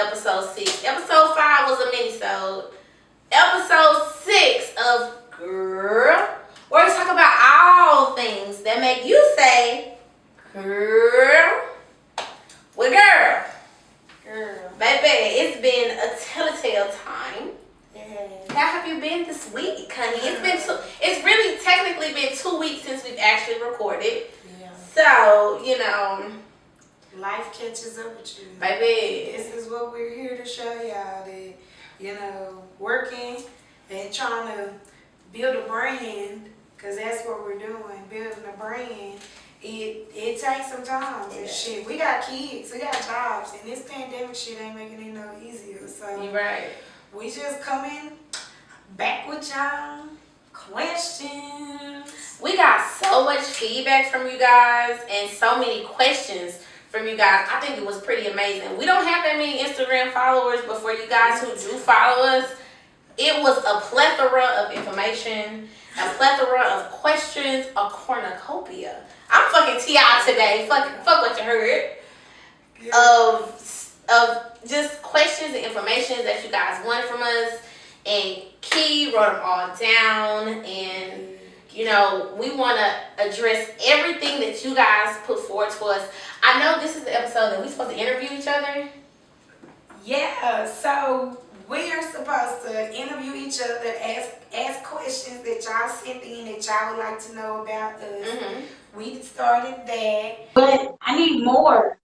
episode 6. Episode 5 was a mini-sode. Episode 6 of Girl, where we talk about all things that make you say, girl, with girl. Girl. Baby, it's been a telltale time. Yeah. How have you been this week, honey? It's really technically been 2 weeks since we've actually recorded. Yeah. So, you know, life catches up with you. Baby. This is what we're here to show y'all, that, you know, working and trying to build a brand, because that's what we're doing, building a brand. It takes some time. Yeah. Shit, we got kids, we got jobs, and this pandemic shit ain't making it no easier. So you're right. We just coming back with y'all questions. We got so much feedback from you guys and so many questions from you guys. I think it was pretty amazing. We don't have that many Instagram followers, but for you guys who do follow us, it was a plethora of information, a plethora of questions, a cornucopia. I'm fucking T.I. today. Fuck what you heard. Yeah. Of just questions and information that you guys wanted from us. And Key wrote them all down. And, you know, we want to address everything that you guys put forward to us. I know this is the episode that we're supposed to interview each other. Yeah, so we are supposed to interview each other, ask questions that y'all sent in that y'all would like to know about us. Mm-hmm. We started that. But I need more.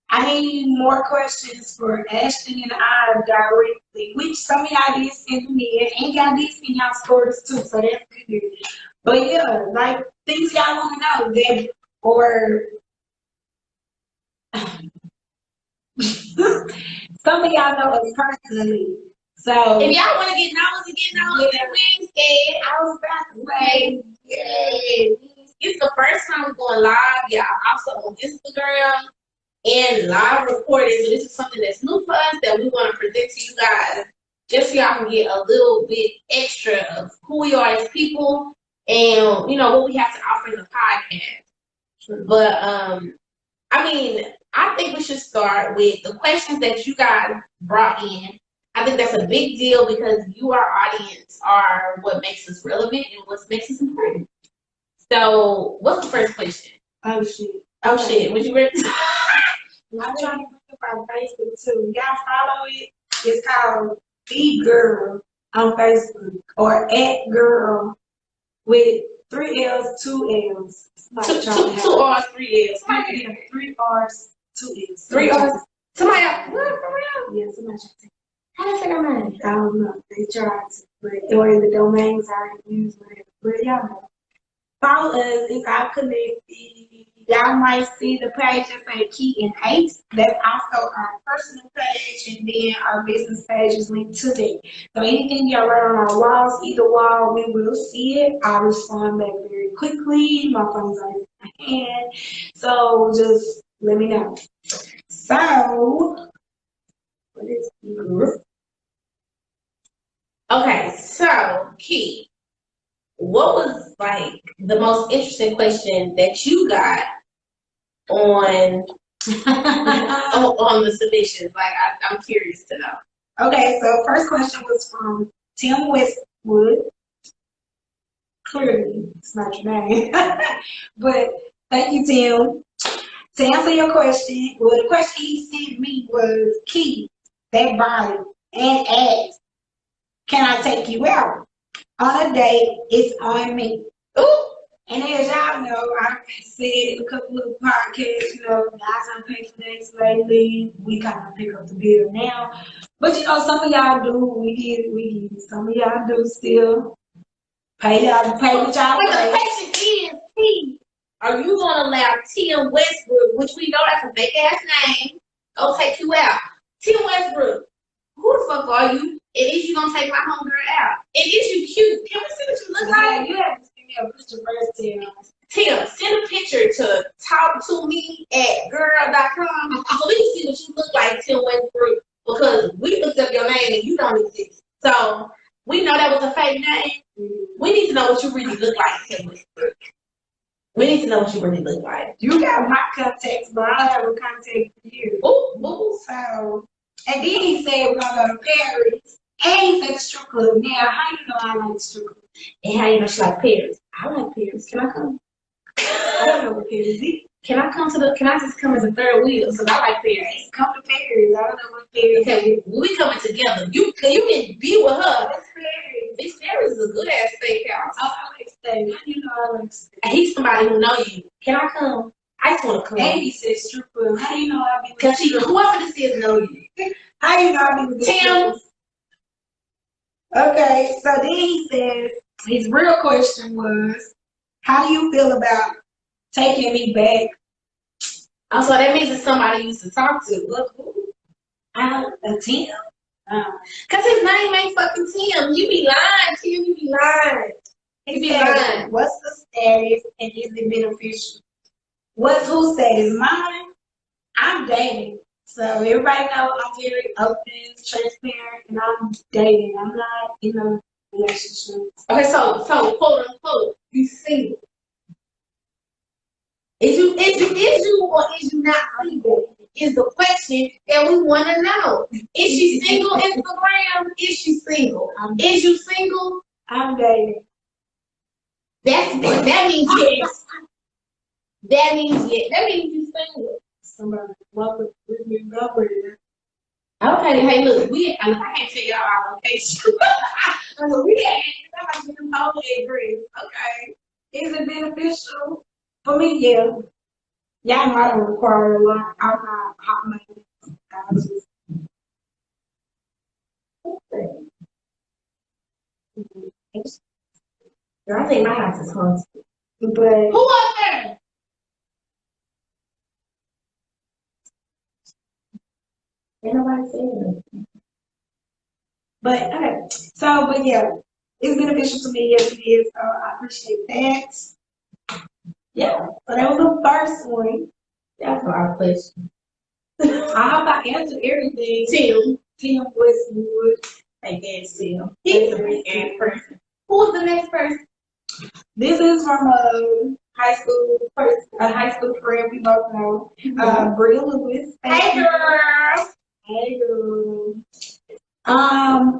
I need more questions for Ashton and I directly, which some of y'all did send me, and y'all did send y'all stories too, so that's good. But yeah, like things y'all want to know that, or some of y'all know us personally. So if y'all want to get nosy, yeah. We ain't scared. I was about to say, yeah. It's the first time we're going live, y'all. Also on Instagram and live recording. So this is something that's new for us that we want to present to you guys, just so y'all can get a little bit extra of who we are as people and, you know, what we have to offer in the podcast. Sure. But I mean, I think we should start with the questions that you guys brought in. I think that's a big deal because you, our audience, are what makes us relevant and what makes us important. So, what's the first question? Oh, shit. Oh, shit. Would you ready? I'm trying to put up on Facebook, too. Y'all follow it? It's called Be Girl on Facebook, or @Girl with 3 L's, 2 L's. Two R's, 3 L's. 3 R's, 2 L's. 3 R's. Somebody else. What, for real? Yeah, somebody else. How do I say that name? I don't know. They tried to, but or the domains are used, whatever. But y'all know. Follow us if y'all connected. Y'all might see the page that say Key and Ace. That's also our personal page, and then our business page is linked to that. So anything y'all write on our walls, either wall, we will see it. I'll respond back very quickly. My phone's on my hand. So just let me know. So what is this? Okay, so Key, what was like the most interesting question that you got on on the submissions? Like, I'm curious to know. Okay, so first question was from Tim Westwood. Clearly, it's not your name, but thank you, Tim. To answer your question, well, the question he sent me was, Key, that body, and asked, can I take you out on a date? It's on me. Ooh. And as y'all know, I've said in a couple of podcasts, you know, guys on pay for dates lately. We kind of pick up the bill now. But you know, some of y'all do. We get. Some of y'all do still pay what y'all But the question is, are you gonna allow Tim Westbrook, which we know that's a big ass name, go take you out? Tim Westbrook, who the fuck are you? And is you gonna take my homegirl out? And is you cute? Can we see what you look like? You have to send me a picture first, Tim. Tim, send a picture to talktome@gurrrll.com so we can see what you look like, Tim Westbrook, because we looked up your name and you don't exist. So we know that was a fake name. We need to know what you really look like, Tim Westbrook. We need to know what you really look like. You got my contacts, but I don't have a contact for you. Ooh. So And then he said we're gonna go to Paris. And he said the strip club. Now, how you know I like the strip club? And how you know she like Paris? I like Paris. Can I come? I don't know what Paris is. Can I come to the? Can I just come as a third wheel? Because I like Paris. Come to Paris. I don't know what Paris. Okay, we coming together. You can be with her. That's Paris. This Paris is a good ass steakhouse. Oh, I like steak. How you know I like steak? And he's somebody who know you. Can I come? I just want to come. And he said strip club. How do you know I be with? Because whoever this is know you. How do you know I be with Tim? Okay, so then he says his real question was, how do you feel about taking me back? Oh, so that means it's somebody you used to talk to. Look, a Tim. Cause his name ain't fucking Tim. You be lying, Tim. You be lying. He be lying. What's the status and is it beneficial? What's whose status? Mine. I'm dating. So everybody knows I'm very open, transparent, and I'm dating. I'm not in a relationship. Okay, so quote unquote, you single. Is you or is you not single? Is the question that we want to know. Is she single? Instagram? Is she single? Is you single? I'm dating. That means yes. That means yes. That means you single. Somebody love it with me, love it. Okay, hey, look, I can't tell y'all our location. We can't totally agree. Okay. Is it beneficial? For me, yeah. Y'all know I don't require a lot. I'm not hot money. I think my house is haunted. But who up there? Ain't nobody saying anything. But okay, but yeah, it's beneficial to me. Yes, it is. I appreciate that. Yeah, so that was the first one. That's our question. I hope I answered everything. Tim Westwood. I guess Tim. He's a big ass person. Who's the next person? This is from a high school friend we both know. Bria Lewis. Hey girl. Hey girl.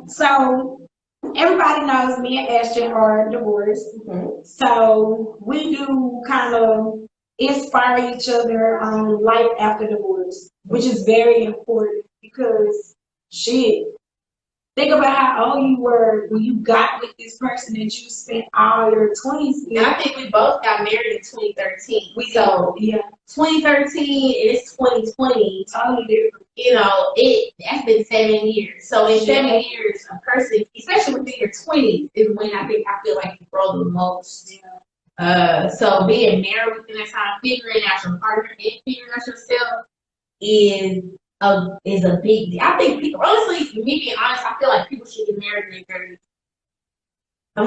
So everybody knows me and Ashton are divorced. Mm-hmm. So we do kind of inspire each other on life after divorce, which is very important because shit. Think about how old you were when you got with this person that you spent all your 20s with. And I think we both got married in 2013. Yeah. 2013 and it's 2020. Totally different. You know, that's been 7 years. So in 7 years, a person, especially within your 20s, is when I feel like you grow the most. Yeah. So being married within that time, figuring out your partner and figuring out yourself is a big deal. I think people, honestly, me being honest, I feel like people should get married in their 30s. I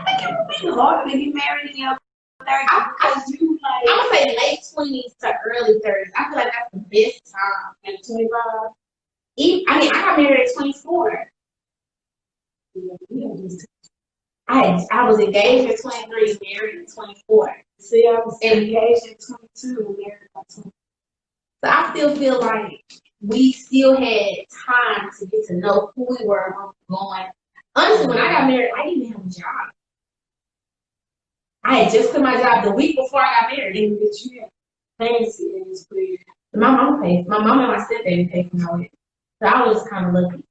think it would be harder to get married in your 30s because you like. I would say late 20s to early 30s. I feel like that's the best time. At 25. I got married at 24. I was engaged at 23, married at 24. See, I was engaged at 22 and married at 24. So I still feel like we still had time to get to know who we were and where we were going. Honestly, when I got married, I didn't even have a job. I had just quit my job the week before I got married. And did you have fancy and it's weird? My mom paid. My mom and my stepdad paid for my wedding. So I was kind of lucky.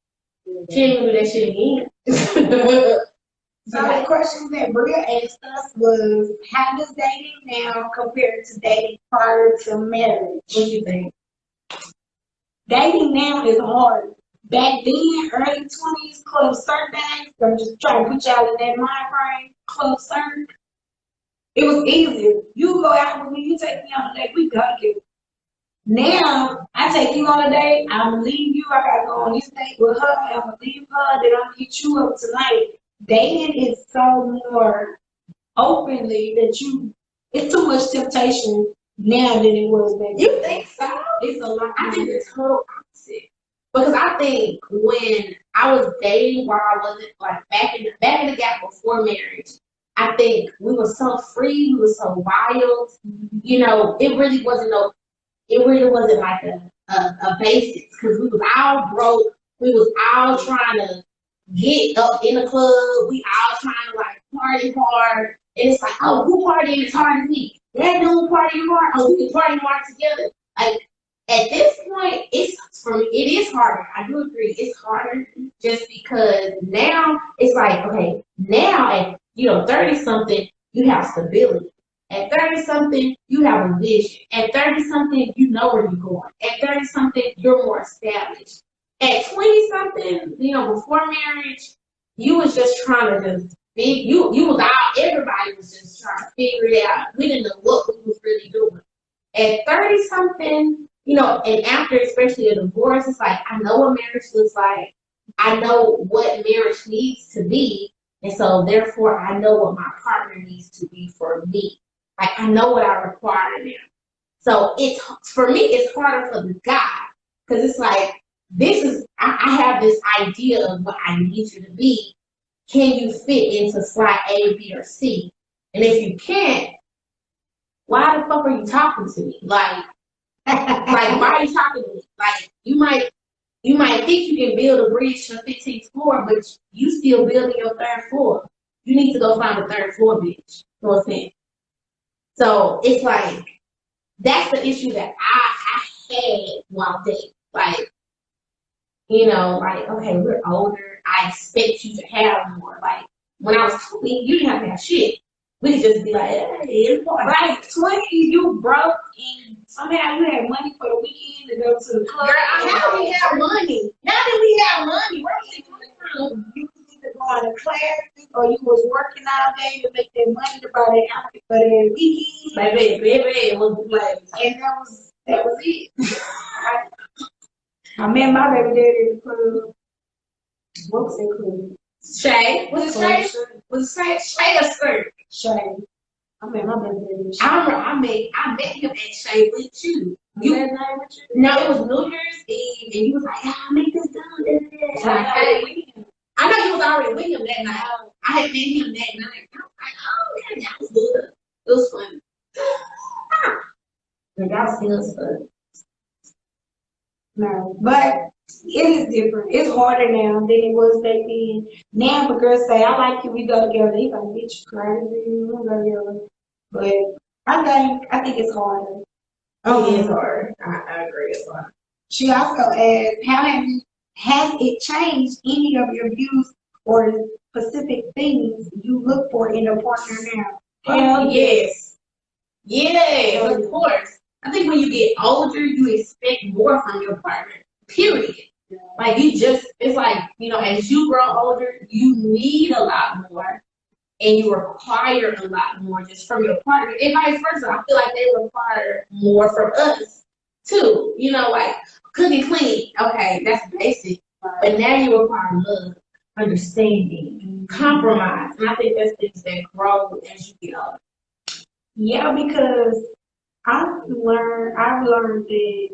She didn't do that shit again. So the questions that Bria asked us was, how does dating now compare to dating prior to marriage? What do you think? Dating now is hard. Back then, early 20s, club cert days, I'm just trying to put y'all in that mind frame, club cert. It was easier. You go out with me, you take me on a date, we go together. Now, I take you on a date, I'm gonna leave you, I gotta go on this date with her, I'm gonna leave her, then I'm gonna hit you up tonight. Dating is so more openly that it's too much temptation now than it was back then. You think so? It's a lot. I think it's total opposite. Because I think when I was dating while I wasn't like back in the gap before marriage, I think we were so free, we were so wild. You know, it really wasn't like a basics because we was all broke. We was all trying to get up in the club. We all trying to like party hard. And it's like, oh, who partying as hard as me? That dude partying hard. Oh, we can party hard together. Like at this point, it's for me, it is harder. I do agree. It's harder just because now it's like, okay, now at 30 something, you have stability. At 30 something, you have a vision. At 30 something, you know where you're going. At 30 something, you're more established. At 20 something, before marriage, you was just trying to just you was out, everybody was just trying to figure it out. We didn't know what we was really doing. At 30 something, and after especially a divorce, it's like I know what marriage looks like. I know what marriage needs to be. And so therefore I know what my partner needs to be for me. Like I know what I require now. So for me, it's harder for the guy because it's like I have this idea of what I need you to be. Can you fit into slot A, B, or C? And if you can't, why the fuck are you talking to me? Like why are you talking to me? Like you might think you can build a bridge to the 15th floor, but you still building your 3rd floor. You need to go find a 3rd floor, bitch. You know what I'm saying? So it's like that's the issue that I had while dating. Like, okay, we're older. I expect you to have more. Like when I was 20, you didn't have to have shit. We could just be like, hey, like 20, you broke and somehow you had money for the weekend to go to the club. Girl, how do we have money? Now that we have money, where was it coming from? You was either going to class or you was working all day to make that money to buy that outfit for that weekend. Baby, it was like, and that was it. I met my baby daddy in the club. What was that club? Shay. Was it Shay or Skirt? Shay. I met my baby daddy. I remember I met him at Shay with you. No, it was New Year's Eve, and he was like, "I'll make this done." I know you was already with him that night. I had met him that night. I was like, "Oh, yeah, that was good. It was fun." And that was still fun. No, but it is different. It's harder now than it was back then. Now, if a girl say, "I like you," we go together. They like, "Bitch, you crazy? We don't go together." But I think it's harder. Oh, it's hard. I agree. It's hard. She also asked, has it changed any of your views or specific things you look for in a partner now? Hell yes. Yes, of course. I think when you get older, you expect more from your partner, period. Yeah. Like it's like, as you grow older, you need a lot more and you require a lot more just from your partner. And vice versa, I feel like they require more from us too. Like cook and clean, okay, that's basic. But now you require love, understanding, compromise. And I think that's things that grow as you get older. Yeah, because I've learned that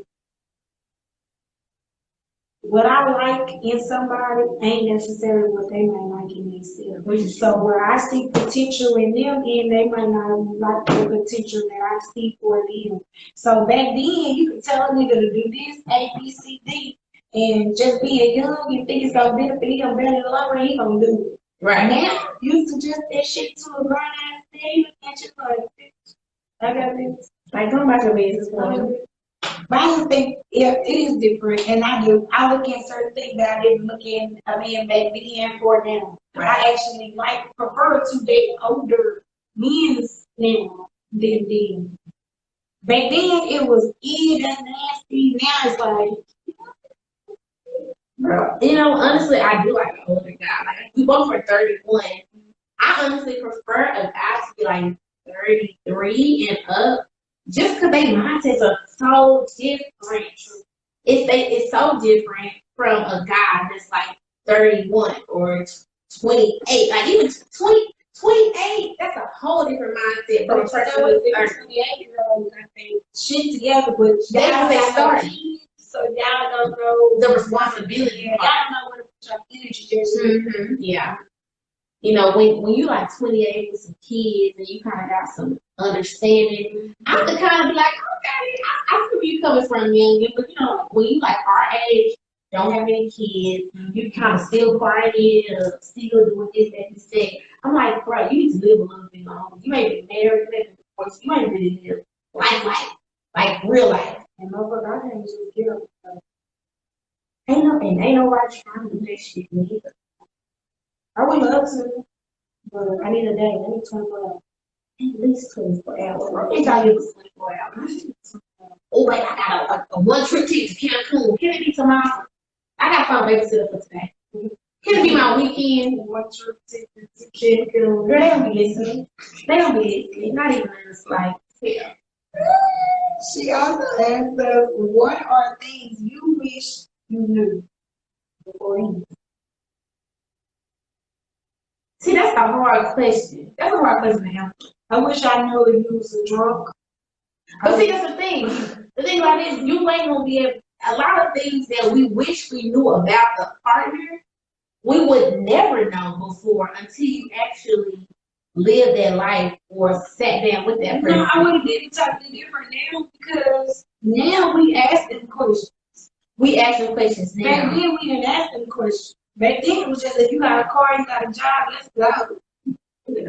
what I like in somebody ain't necessarily what they might like in themselves. So where I see potential in them, and they might not like the potential that I see for them. So back then, you could tell a nigga to do this, A, B, C, D, and just being young, you think it's gonna benefit him better in the long run, he gonna do it. Right now, you suggest that shit to a grown ass thing, and just like, I got this. Like, come about your business for me. But I just think it is different, and I look at certain things that I didn't look at a man back then for now. Right. I actually prefer to date older men now than then. Back then it was even nasty. Now it's like, bro. Honestly, I do like an older guy. Like we both are 31. I honestly prefer a guy to be like 33 and up. Just because their mindsets are so different. It's so different from a guy that's like 31 or 28. Like even 28, that's a whole different mindset from a person who's 28-year-olds, I think, shit together, but that's how they start. So y'all don't know the responsibility. Y'all don't know what to put your energy into. Yeah. You know, when you like 28 with some kids and you kind of got some understanding, I'm the kind of be like, okay, I see where you coming from, young, but you know, when you like our age, don't have any kids, you kind of still grinding, still doing this, that, and that. I'm like, bro, you need to live a little bit longer. You ain't been married, you ain't been divorced, you ain't really live life, like real life. And motherfucker, I can't just get up. Ain't nobody trying to do that shit neither. I would love to, but I need a day. I need 24 hours. At least 24 hours. I think I give us 24 hours. Oh, wait, I got a one trip ticket to Cancun. Can it be tomorrow? I got fun babysitter for today. Can it be my weekend? One trip ticket to Cancun. Girl, they don't be listening. They don't be listening. Not even in the slight. Yeah. She also asked us, what are things you wish you knew before you? See, that's a hard question. That's a hard question to answer. I wish I knew if you was a drunk. But see, that's the thing. The thing about this, you ain't gonna be able. A lot of things that we wish we knew about the partner, we would never know before until you actually live that life or sat down with that person. No, I would have did it totally different now because now we ask them questions. We ask them questions now. Back then we didn't ask them questions. Back then it was just if you got a car, you got a job, let's go.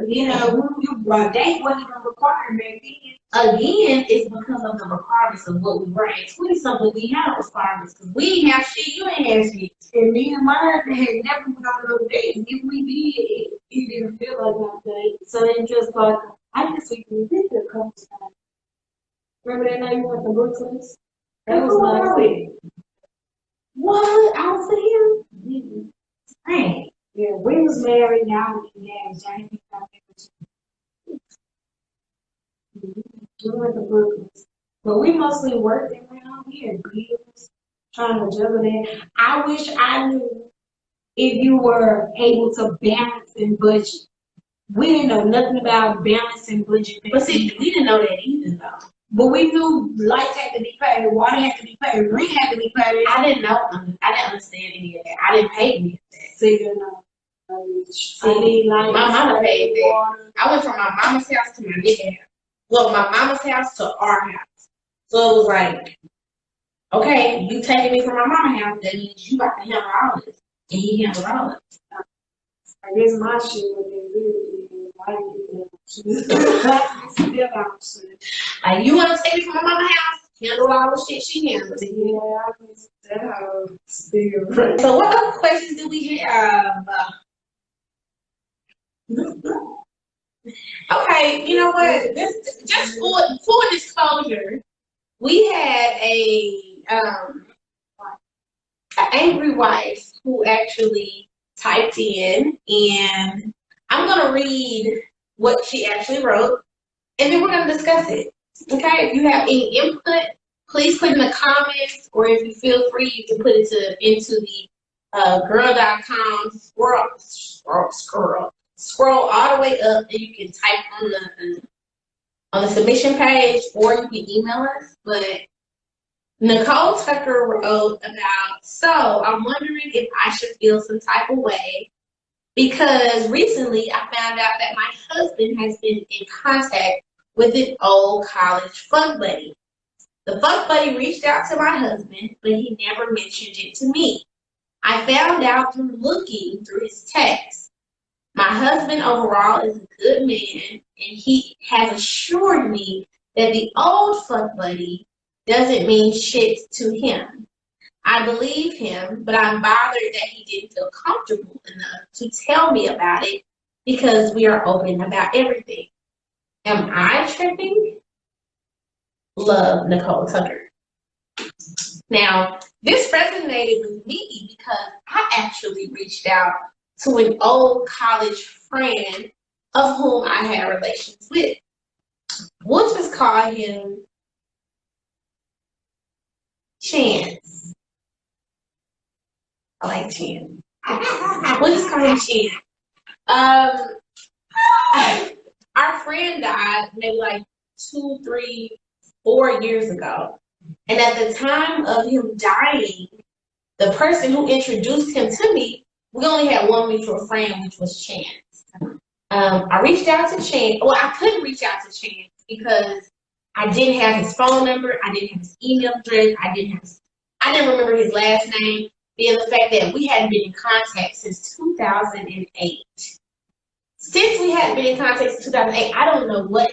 You know, a date wasn't even required back then. Again, it's because of the requirements of what we were at 20-something. We had requirements because we ain't have shit, you ain't have shit. And me and mine had never been on no date. If we did, it didn't feel like no date. So it just like, I guess we can visit a couple times. Remember that night we went to Brooklyn's? That was nice. What? I was with him? Dang. Yeah, we was married, now we engaged. I ain't think about it. We went to Brooklyn's. But we mostly worked around here, bills, trying to juggle that. I wish I knew if you were able to balance and budget. We didn't know nothing about balance and budget. But see, we didn't know that either, though. But we knew lights had to be paid, water had to be paid, rent had to be paid. I didn't know. I didn't understand any of that. I didn't pay any of that. So you know. See, like my mama paid that. I went from my mama's house to my nigga house. Well, my mama's house to our house. So it was like, okay, you taking me from my mama's house, that means you got to handle all this. And he handled all of it. I guess my shit would be good. I didn't do that. Like, you want to take me from my mama's house? Handle all the shit she handles. Yeah, I guess that still. So what other questions do we have? Okay, you know what? This just full disclosure, we had an angry wife who actually typed in, and I'm gonna read what she actually wrote, and then we're gonna discuss it. Okay, if you have any input, please put in the comments, or if you feel free, you can put it into the GURRRLL.com scroll all the way up, and you can type on the submission page, or you can email us. But Nicole Tucker wrote about, so I'm wondering if I should feel some type of way because recently I found out that my husband has been in contact with an old college fuck buddy. The fuck buddy reached out to my husband, but he never mentioned it to me. I found out through looking through his texts. My husband overall is a good man, and he has assured me that the old fuck buddy doesn't mean shit to him. I believe him, but I'm bothered that he didn't feel comfortable enough to tell me about it because we are open about everything. Am I tripping? Love, Nicole Tucker. Now, this resonated with me because I actually reached out to an old college friend of whom I had relations with. We'll just call him Chance. I like Chance. We'll just call him Chance. Our friend died maybe like 2, 3, 4 years ago. And at the time of him dying, the person who introduced him to me, we only had one mutual friend, which was Chance. I reached out to Chance. Well, I couldn't reach out to Chance because I didn't have his phone number. I didn't have his email address. I didn't remember his last name. Being the fact that we hadn't been in contact since 2008. Since we hadn't been in contact since 2008, I don't know what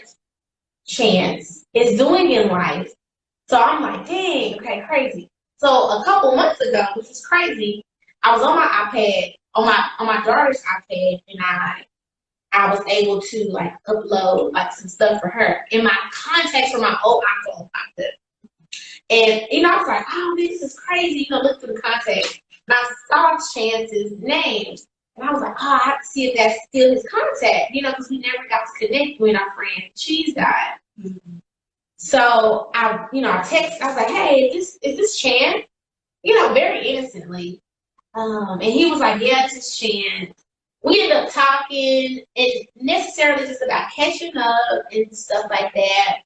Chance is doing in life. So I'm like, dang, okay, crazy. So a couple months ago, which is crazy, I was on my iPad, on my daughter's iPad, and I was able to like upload like some stuff for her. And my contacts from my old iPhone popped up. And I was like, oh, this is crazy. Look through the contacts. And I saw Chance's names. And I was like, oh, I have to see if that's still his contact, because we never got to connect when our friend Cheese died. Mm-hmm. So I texted, I was like, hey, is this Chan? Very innocently. And he was like, yeah, this is Chan. We ended up talking and necessarily just about catching up and stuff like that.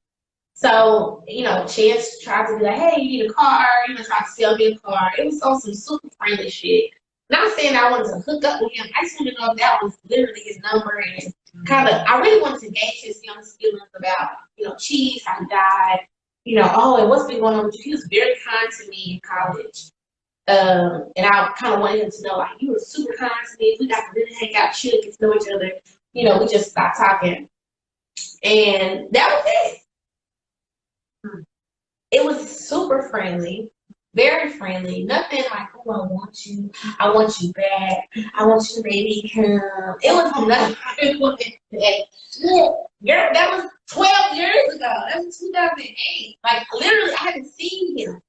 So, Chance tried to be like, hey, you need a car, tried to sell me a car. It was on some super friendly shit. Not saying I wanted to hook up with him. I just wanted to know if that was literally his number and I really wanted to gauge his feelings about, Cheese, how he died, oh, and what's been going on with you. He was very kind to me in college. And I kind of wanted him to know, like, you were super kind to me. We got to really hang out, chill, get to know each other. We just stopped talking. And that was it. It was super friendly, very friendly. Nothing like, oh, I want you back. I want you to maybe come. It was nothing like that. Girl, that was 12 years ago. That was 2008. Like, literally, I haven't seen him.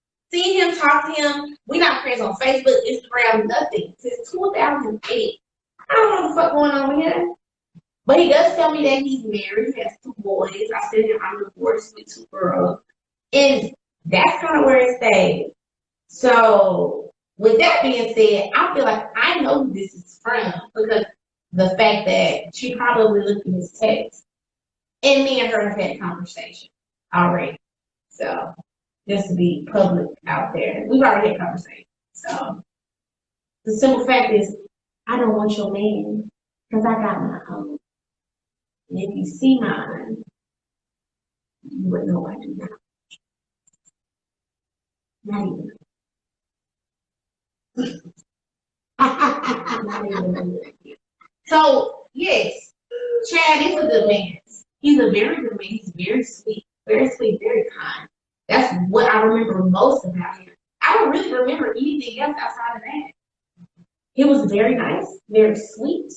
Talk to him. We're not friends on Facebook, Instagram, nothing. Since 2008. I don't know what the fuck going on with him. But he does tell me that he's married. He has 2 boys. I said I'm divorced with 2 girls. And that's kind of where it stayed. So, with that being said, I feel like I know who this is from because the fact that she probably looked at his text. And me and her have had a conversation already. So, just to be public out there. We've already had a conversation. So, the simple fact is, I don't want your man because I got my own. And if you see mine, you would know I do not. Not even. Not even. So, yes, Chad is a good man. He's a very good man. He's very sweet, very kind. That's what I remember most about him. I don't really remember anything else outside of that. He was very nice, very sweet.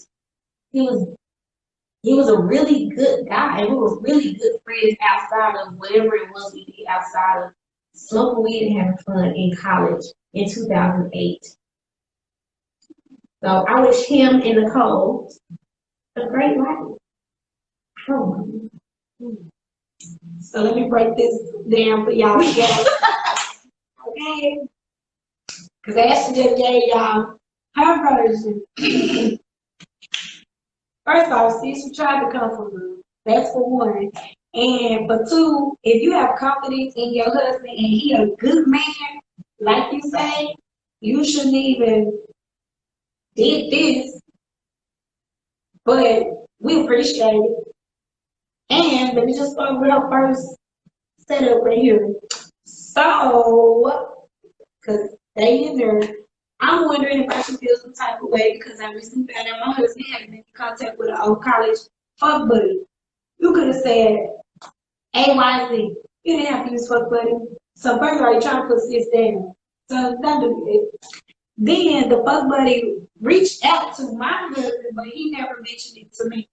He was a really good guy, and we were really good friends outside of whatever it was we did outside of smoking weed and having fun in college in 2008. So I wish him and Nicole a great life. Oh. So let me break this down for y'all together. Okay? Because Ashley just gave y'all her version. First off, sis, you tried to come from her. That's for one. And for two, if you have confidence in your husband and he a good man, like you say, you shouldn't even did this. But we appreciate it. And let me just start with our first setup right here. So, because they in there, I'm wondering if I should feel some type of way because I recently found out my husband had been in contact with an old college fuck buddy. You could have said A, Y, Z. You didn't have to use fuck buddy. So first of all, you're trying to put sis down. So don't do it. Then the fuck buddy reached out to my husband, but he never mentioned it to me.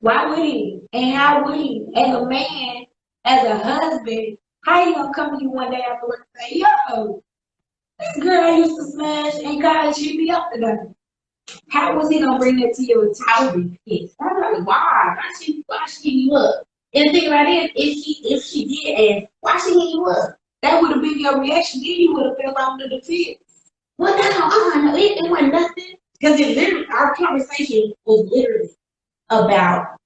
Why would he? And how would he? As a man, as a husband, how you gonna come to you one day after work and say, yo, this girl I used to smash and God, she be up today. How was he gonna bring that to your attention? I would be pissed. I'm like, why? Why she hit you up? And the thing about it, if she did ask, why she hit you up? That would have been your reaction. Then you would have fell under the fence. Well, no, it wasn't nothing. Because our conversation was literally about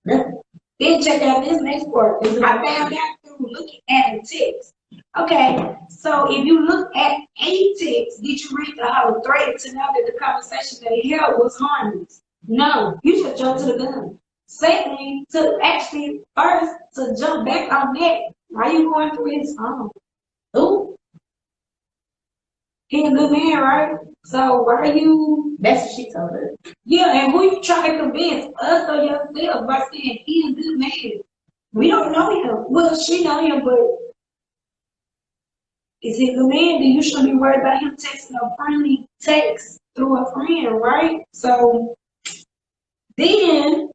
nothing. Then check out this next part. I found out through looking at the text. Okay, so if you look at a text, did you read the whole thread to know that the conversation that he held was harmless? No, you should jump to the gun. Secondly, to actually first to jump back on that, why you going through his phone? Ooh, he a good man, right? So why you? That's what she told her. Yeah, and who you trying to convince, us or yourself, by saying he a good man? We don't know him. Well, she know him, but is he a good man? Then you shouldn't be worried about him texting a friendly text through a friend, right? So then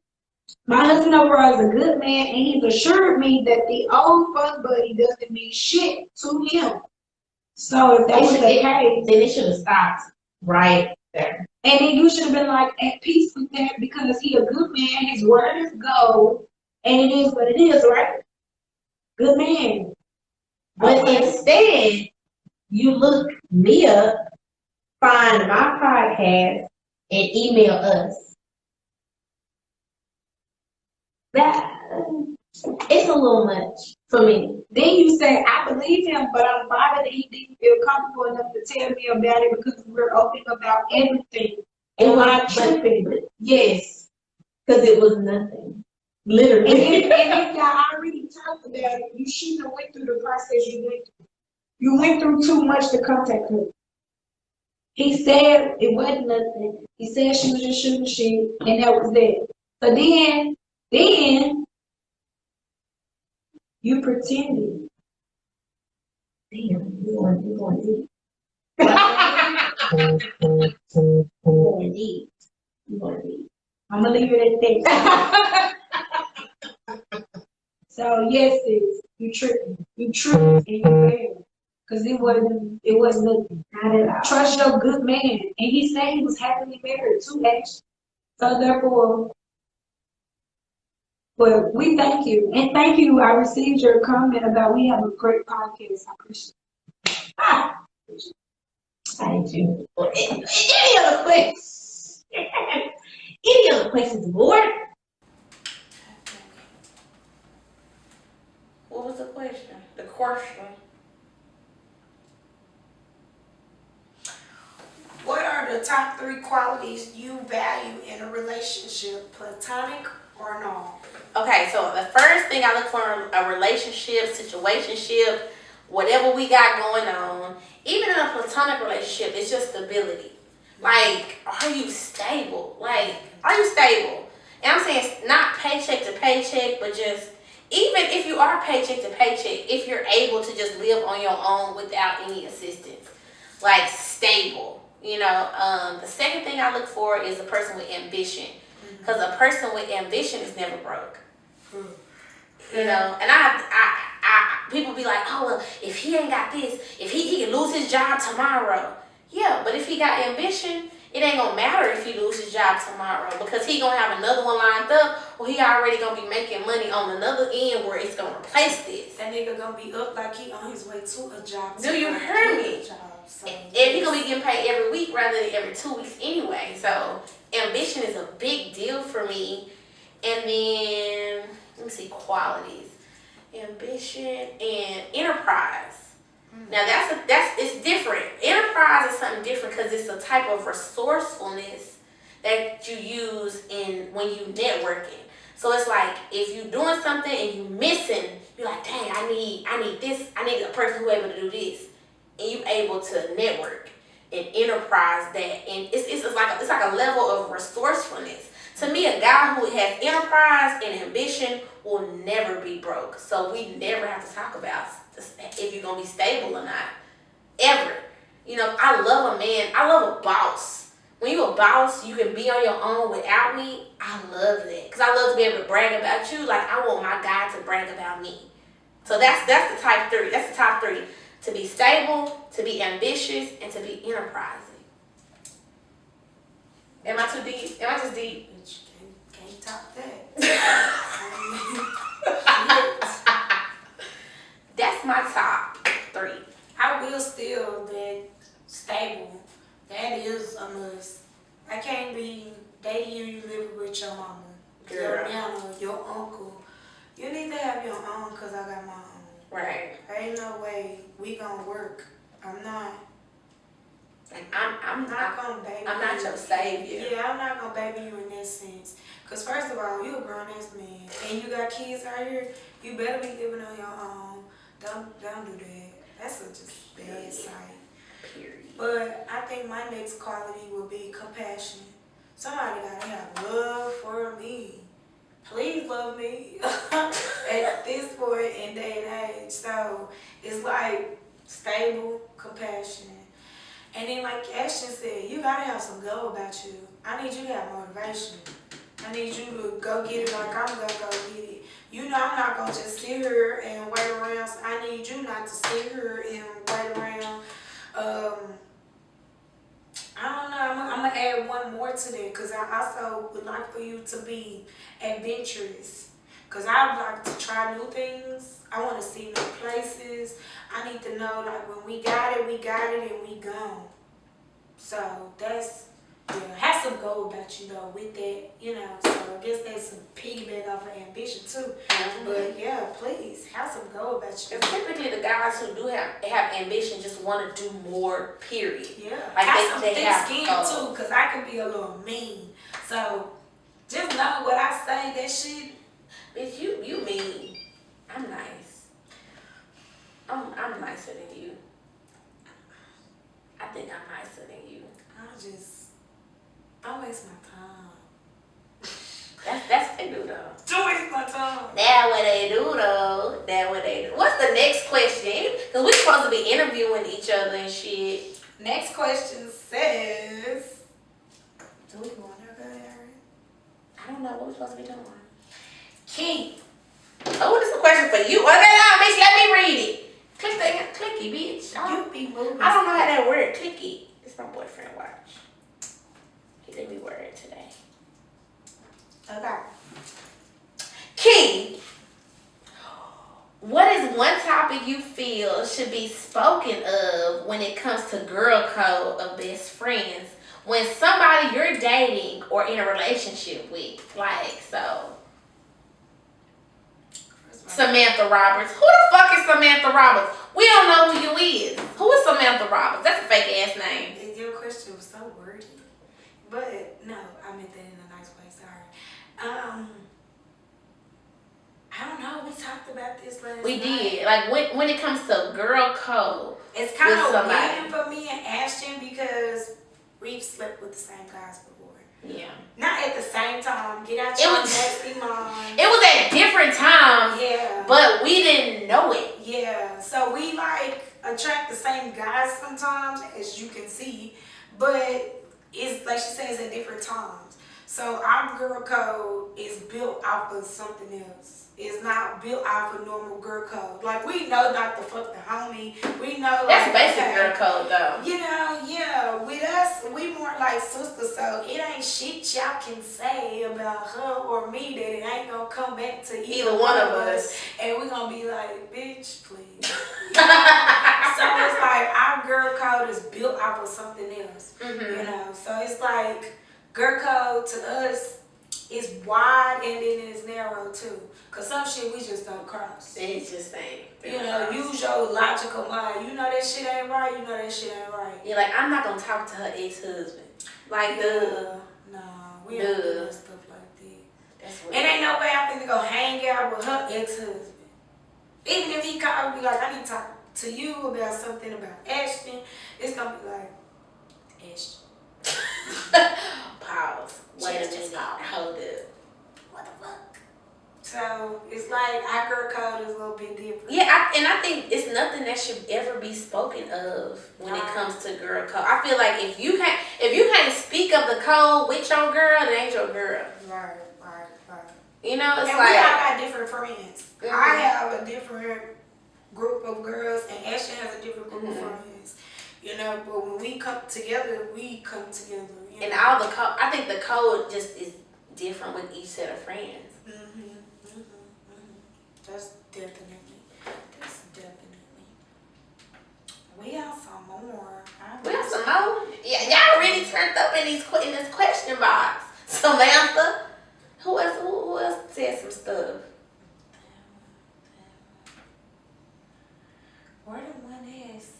my husband overall is a good man, and he's assured me that the old fuck buddy doesn't mean shit to him. So if that was the case, then it should have stopped right there. and then you should have been like at peace with that because he a good man, his word is gold, and it is what it is, right? Good man. But instead, you look me up, find my podcast, and email us. That it's a little much for me. Then you say, I believe him, but I'm bothered that he didn't feel comfortable enough to tell me about it because we're open about everything. And we're not tripping. Yes, because it was nothing. Literally. And if y'all already talked about it, you shouldn't have went through the process you went through. You went through too much to contact her. He said it wasn't nothing. He said she was just shooting shit, and that was that. So then you pretended. Damn, you going deep. Going deep. You going deep. I'm gonna leave it at that. So yes, sis, you tripping. You tripping and you failed. Cause it wasn't nothing. Not at all. Trust your good man. And he said he was happily married too, actually. So therefore, well, we thank you. And thank you. I received your comment about we have a great podcast. I appreciate it. Ah. Thank you. Any other questions? Any other questions, board? What was the question? The question. What are the top 3 qualities you value in a relationship, platonic or no? Okay, so the first thing I look for in a relationship, situationship, whatever we got going on, even in a platonic relationship, it's just stability. Like, are you stable? Like, are you stable? And I'm saying not paycheck to paycheck, but just even if you are paycheck to paycheck, if you're able to just live on your own without any assistance, like stable. The second thing I look for is a person with ambition, because a person with ambition is never broke. And people be like, oh well, if he ain't got this, if he can lose his job tomorrow. Yeah, but if he got ambition, it ain't gonna matter if he lose his job tomorrow, because he gonna have another one lined up, or he already gonna be making money on another end where it's gonna replace this. That nigga gonna be up like he on his way to a job. Do you hear me? So and he gonna be getting paid every week rather than every 2 weeks anyway. So ambition is a big deal for me. And then let me see, qualities, ambition and enterprise. Now it's different. Enterprise is something different because it's a type of resourcefulness that you use when you networking. So it's like if you're doing something and you missing, you're like, dang, I need this. I need a person who able to do this, and you able to network and enterprise that. And it's like a level of resourcefulness. To me, a guy who has enterprise and ambition will never be broke. So we never have to talk about if you're gonna be stable or not, ever. I love a man. I love a boss. When you're a boss, you can be on your own without me. I love that because I love to be able to brag about you. Like I want my guy to brag about me. So that's the type 3. That's the top 3: to be stable, to be ambitious, and to be enterprising. Am I too deep? Am I just deep? Can't top that. That's my top 3. I will still that stable. That is a must. I can't be dating you living with your mama, your nana, your uncle. You need to have your own because I got my own. Right. Ain't no way we gonna work. I'm not. Like I'm not gonna baby. I'm not your savior. Yeah, I'm not gonna baby you in that sense. Cause first of all, you a grown ass man, and you got kids out here. You better be living on your own. Don't do that. That's a just bad sight. Period. But I think my next quality will be compassion. Somebody gotta have love for me. Please love me at this point in day and age. So it's like stable, compassion. And then like Ashton said, you gotta have some go about you. I need you to have motivation. I need you to go get it like I'm gonna go get it. You know I'm not gonna just sit here and wait around. So I need you not to sit here and wait around. I don't know, I'm gonna add one more to that because I also would like for you to be adventurous. Because I would like to try new things. I want to see new places. I need to know, like, when we got it, and we gone. So that's, yeah, have some goal about you, though, with that, you know. So I guess that's some piggyback off of ambition, too. But, yeah, please, have some goal about you. And typically the guys who do have ambition just want to do more, period. Yeah, like have some they thick have skin, goals. too, because I can be a little mean. So just know what I say, that shit. Bitch, you mean. I'm nice. I'm nicer than you. I think I'm nicer than you. Don't waste my time. That's what they do though. Don't waste my time. That's what they do though. That's what they do. What's the next question? Because we're supposed to be interviewing each other and shit. Next question says, do we want to go there? I don't know what we're supposed to be doing. Keith. Oh, this is a question for you. Okay, now, bitch, let me read it. Click that, clicky, bitch. You be moving. I don't know how that word. Clicky. It's my boyfriend. Watch. He let me wear it today. Okay. Key. What is one topic you feel should be spoken of when it comes to girl code of best friends when somebody you're dating or in a relationship with? Like, so. Samantha Roberts. Who the fuck is Samantha Roberts? We don't know who you is. Who is Samantha Roberts? That's a fake ass name. Your question was so wordy. But no, I meant that in a nice way, sorry. I don't know, we talked about this last We night. did. Like when it comes to girl code. It's kind with of somebody. weird for me and Ashton because we've slept with the same guys before. Yeah. Not at the same time. Get out your nasty mind. It was at different times. Yeah. But we didn't know it. Yeah. So we like attract the same guys sometimes, as you can see. But it's like she says at different times. So our girl code is built off of something else. It's not built off of normal girl code. Like we know not to fuck the homie. We know That's like, basic okay, girl code though. You know, yeah. With us, we more like sisters, so it ain't shit y'all can say about her or me that it ain't gonna come back to either one of us. And we gonna be like, bitch, please. So it's like our girl code is built off of something else. Mm-hmm. You know, so it's like girl code to us is wide and then it's narrow too. Cause some shit we just don't cross. It just ain't. You know, use your logical mind. You know that shit ain't right. You know that shit ain't right. You're like, I'm not gonna talk to her ex-husband. Like, No, we don't do that stuff like that. That's what It ain't no way I'm finna go hang out with her ex-husband. Even if he called me like, I need to talk to you about something about Ashton, it's gonna be like, Ashton. Pause. Wait a minute. Hold up. What the fuck? So it's like our girl code is a little bit different. Yeah, I think it's nothing that should ever be spoken of when it comes to girl code. I feel like if you can't speak of the code with your girl, it ain't your girl. Right. You know, it's and like we all got different friends. Mhm. I have a different group of girls, and Ashton has a different group of friends. You know, but when we come together, we come together. You and know? all the code. I think the code just is different with each set of friends. That's definitely. We have some more. We have some more. Yeah, y'all really turned up in this question box. Samantha, who else said some stuff? Where the one has 6?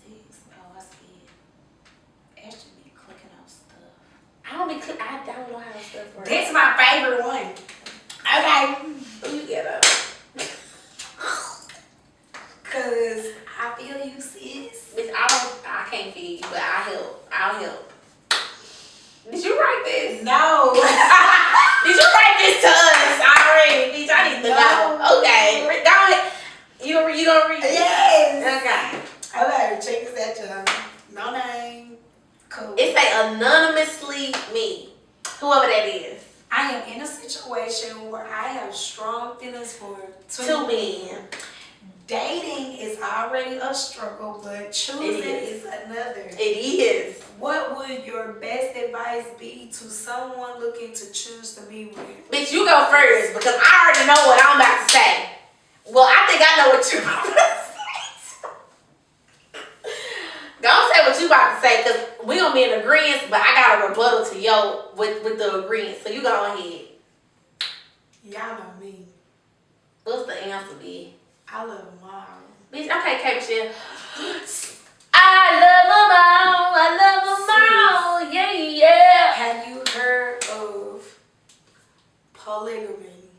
Oh, I see it. Ashton be clicking on stuff. be clear. I don't know how stuff works. This is my favorite one. Okay. Who you get up? Cause I feel you, sis. Bitch, I can't feed you, but I'll help. Did you write this? No. Did you write this to us already? Bitch, I need to know. Okay. Go ahead. You gonna read it? Yes. Okay. Okay, check this out, y'all. No name. Cool. It say anonymously me. Whoever that is. I am in a situation where I have strong feelings for Two men. Dating is already a struggle, but choosing is another. It is. What would your best advice be to someone looking to choose to be with? Bitch, you go first because I already know what I'm about to say. Well, I think I know what you're about to say. Go say what you about to say because we gonna be in agreement, but I got a rebuttal to yo with the agreement. So you go ahead. Y'all know me. What's the answer, B? I love them all. Bitch, okay, K. Michelle. I love them all. Yeah, yeah. Have you heard of polygamy?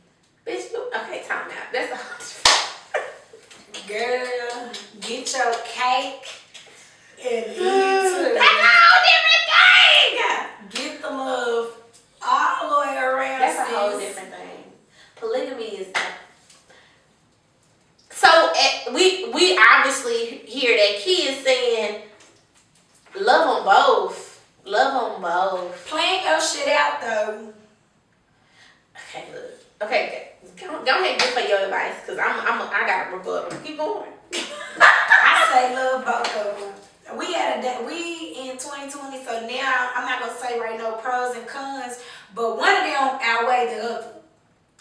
Bitch, okay, time out. That's a Girl, get your cake and eat That's it. a whole different thing. Get the love all the way around. That's a whole sis. different thing. Polygamy is so we obviously hear that Key is saying love them both. Love them both. Plan your shit out though. Okay, look. Okay, go ahead and give her your advice because I got a rebuttal. Keep going. I say love both of them. We in 2020, so now I'm not gonna say right now pros and cons, but one of them outweigh the other.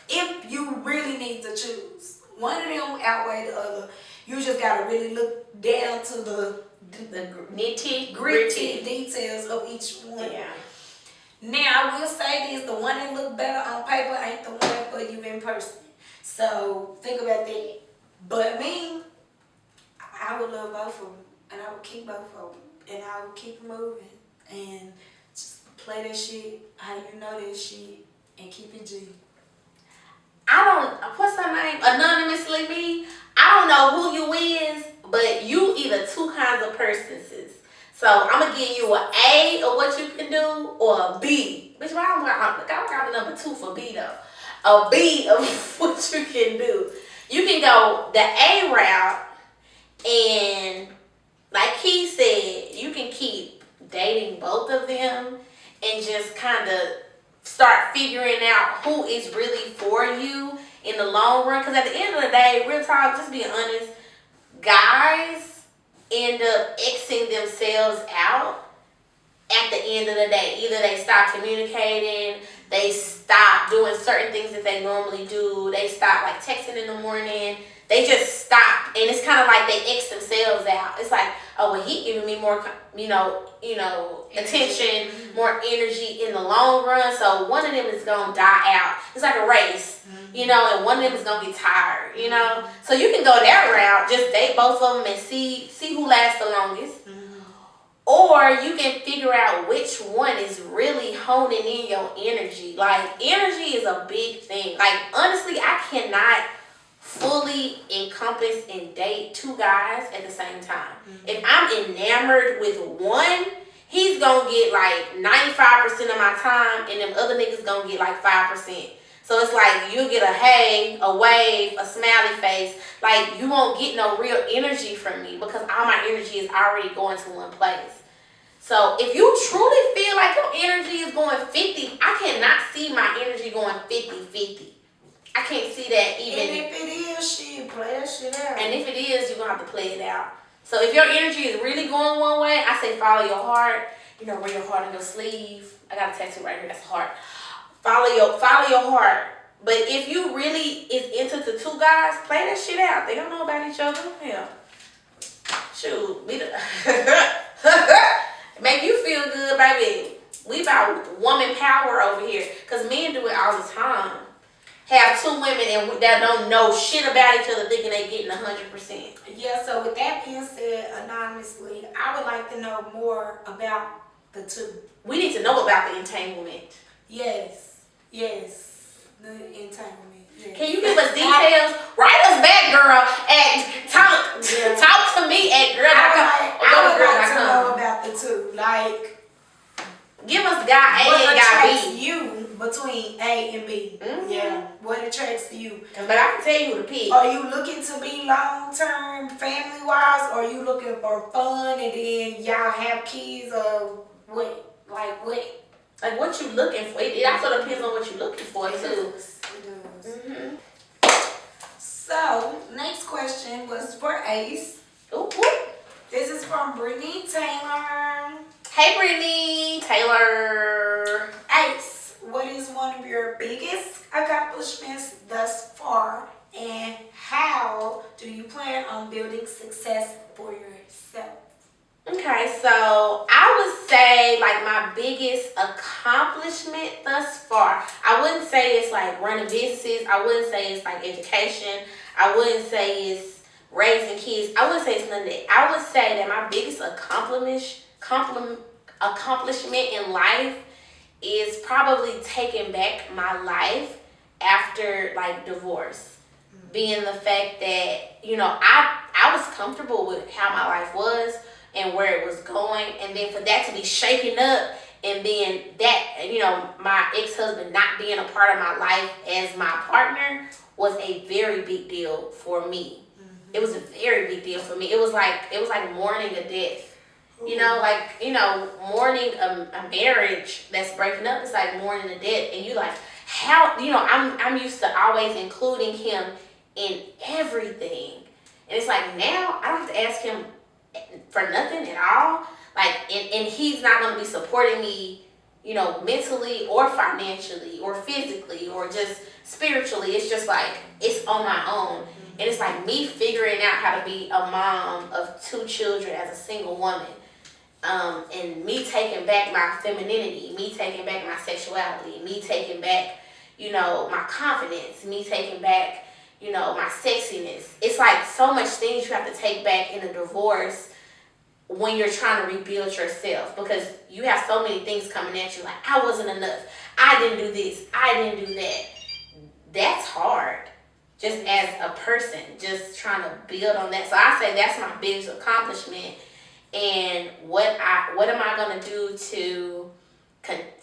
If you really need to choose, one of them outweigh the other. You just gotta really look down to the nitty gritty details of each one. Yeah. Now I will say this: the one that look better on paper ain't the one for you in person. So think about that. But me, I would love both of them, and I would keep both of them, and I would keep moving and just play that shit how you know that shit and keep it G. What's her name? Anonymously me. I don't know who you is, but you either two kinds of persons. So I'm gonna give you an A of what you can do or a B. Bitch, I got a number 2 for B though. A B of what you can do. You can go the A route, and like he said, you can keep dating both of them and just kind of start figuring out who is really for you in the long run. Because at the end of the day, real talk, just being honest, guys end up Xing themselves out at the end of the day. Either they stop communicating, they stop doing certain things that they normally do, they stop like texting in the morning, they just stop. And it's kind of like they X themselves out. It's like, oh, well, he giving me more, attention, more energy in the long run. So one of them is going to die out. It's like a race, and one of them is going to be tired, So you can go that route, just date both of them and see who lasts the longest. Or you can figure out which one is really honing in your energy. Like, energy is a big thing. Like, honestly, I cannot fully encompass and date two guys at the same time. If I'm enamored with one, he's gonna get like 95% of my time, and them other niggas gonna get like 5%. So it's like you get a hey, a wave, a smiley face. Like, you won't get no real energy from me because all my energy is already going to one place. So if you truly feel like your energy is going 50, I cannot see my energy going 50-50. I can't see that even. And if it is shit, play that shit out. And if it is, you're going to have to play it out. So if your energy is really going one way, I say follow your heart. Wear your heart on your sleeve. I got a tattoo right here. That's heart. Follow your heart. But if you really is into the two guys, play that shit out. They don't know about each other. Hell. Shoot. Make you feel good, baby. We about woman power over here. Because men do it all the time. Have two women that don't know shit about each other thinking they getting 100%. Yeah, so with that being said, anonymously, I would like to know more about the two. We need to know about the entanglement. Yes. The entanglement. Yes. Can you give us details? Write us back, girl. At talk to me at girl. I would like to know about the two. Like, give us guy A what and guy attracts B. you between A and B? Mm-hmm. Yeah. What attracts you? But I can tell you who to pick. Are you looking to be long-term, family-wise, or are you looking for fun and then y'all have kids, or what? Like what? Like what you looking for? It also depends on what you're looking for too. It does. Mm-hmm. So, next question was for Ace. Ooh. This is from Brittany Taylor. Hey, Brittany Taylor. Ace, what is one of your biggest accomplishments thus far, and how do you plan on building success for yourself? Okay, so I would say like my biggest accomplishment thus far, I wouldn't say it's like running businesses. I wouldn't say it's like education. I wouldn't say it's raising kids. I wouldn't say it's none of that. I would say that my biggest accomplishment in life is probably taking back my life after like divorce. Being the fact that, you know, I was comfortable with how my life was and where it was going, and then for that to be shaken up, and then that, you know, my ex-husband not being a part of my life as my partner was a very big deal for me. It was a very big deal for me. It was like mourning a death. You know, like, you know, mourning a marriage that's breaking up is like mourning a death, and you like, how, you know, I'm used to always including him in everything, and it's like now I don't have to ask him for nothing at all. Like, and he's not going to be supporting me, you know, mentally or financially or physically or just spiritually. It's just like, it's on my own. And it's like me figuring out how to be a mom of 2 children as a single woman. And me taking back my femininity, me taking back my sexuality, me taking back, you know, my confidence, me taking back, you know, my sexiness. It's like so much things you have to take back in a divorce when you're trying to rebuild yourself, because you have so many things coming at you like, I wasn't enough, I didn't do this, I didn't do that. That's hard, just as a person, just trying to build on that. So I say that's my biggest accomplishment. And what am I going to do to,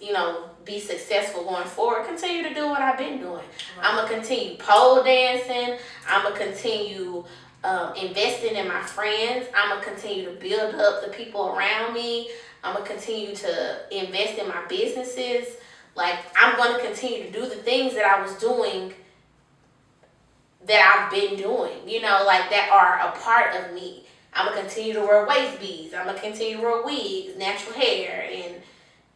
you know, be successful going forward? Continue to do what I've been doing. Right. I'm going to continue pole dancing. I'm going to continue investing in my friends. I'm going to continue to build up the people around me. I'm going to continue to invest in my businesses. Like, I'm going to continue to do the things that I was doing, that I've been doing, you know, like that are a part of me. I'm going to continue to wear waist beads. I'm going to continue to wear wigs, natural hair, and,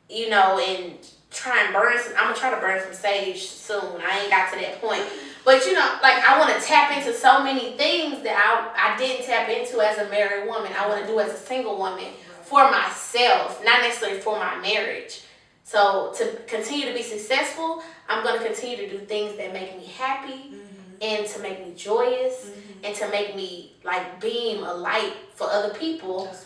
you know, and try and burn some, I'm going to try to burn some sage soon. I ain't got to that point. But, you know, like, I want to tap into so many things that I didn't tap into as a married woman. I want to do as a single woman for myself, not necessarily for my marriage. So to continue to be successful, I'm going to continue to do things that make me happy, and to make me joyous, and to make me like beam a light for other people. That's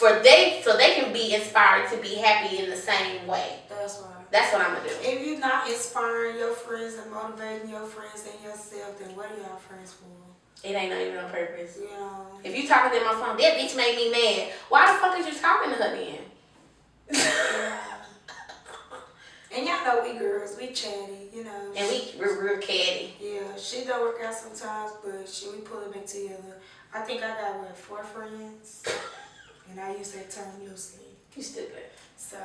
right. So they can be inspired to be happy in the same way. That's right. That's what I'm gonna do. If you're not inspiring your friends and motivating your friends and yourself, then what are y'all friends for? It ain't not even on purpose. You know. If you talking to them on the phone, that bitch made me mad. Why the fuck is you talking to her then? Yeah. And y'all know we girls, we chatty, you know. And we're real catty. Yeah, shit don't work out sometimes, but we pull it back together. I think I got, 4 friends? And I use that term loosely. You stupid. So,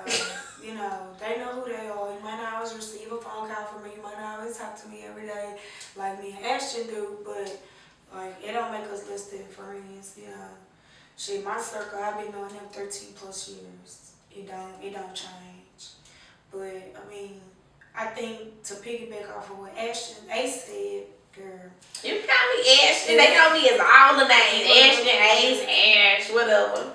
you know, they know who they are. You might not always receive a phone call from me. You might not always talk to me every day like me and Ashton do, but, like, it don't make us less than friends, you know. Shit, my circle, I've been knowing them 13 plus years. It don't change. But, I mean, I think to piggyback off of what Ace said, girl. You can call me Ashton. They know me as all the names. Ashton, Ace, Ash, whatever.